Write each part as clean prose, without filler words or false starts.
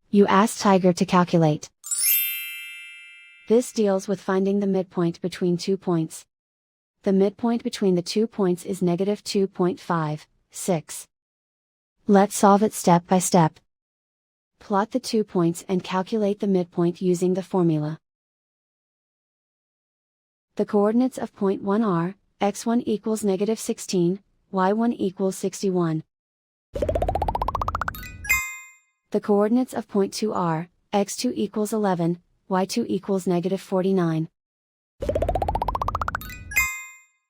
You ask Tiger to calculate. This deals with finding the midpoint between 2 points. The midpoint between the 2 points is negative 2.56. Let's solve it step by step. Plot the 2 points and calculate the midpoint using the formula. The coordinates of point 1 are, x1 equals negative 16, y1 equals 61. The coordinates of point 2 are, x2 equals 11, y2 equals negative 49.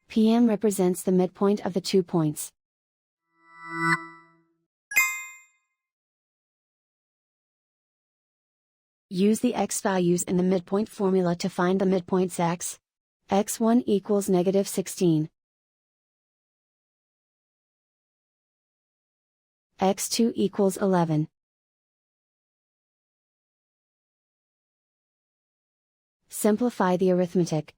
PM represents the midpoint of the 2 points. Use the x values in the midpoint formula to find the midpoints x. x1 equals negative 16. x2 equals 11. Simplify the arithmetic.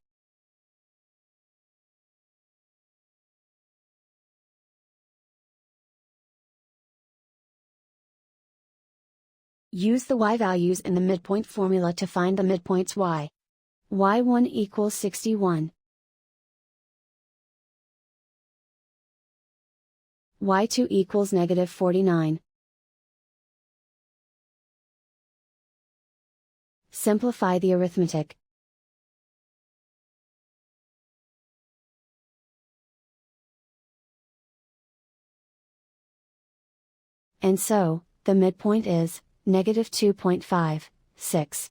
Use the y values in the midpoint formula to find the midpoints y. y1 equals 61. y2 equals negative 49. Simplify the arithmetic. And so, the midpoint is negative 2.56.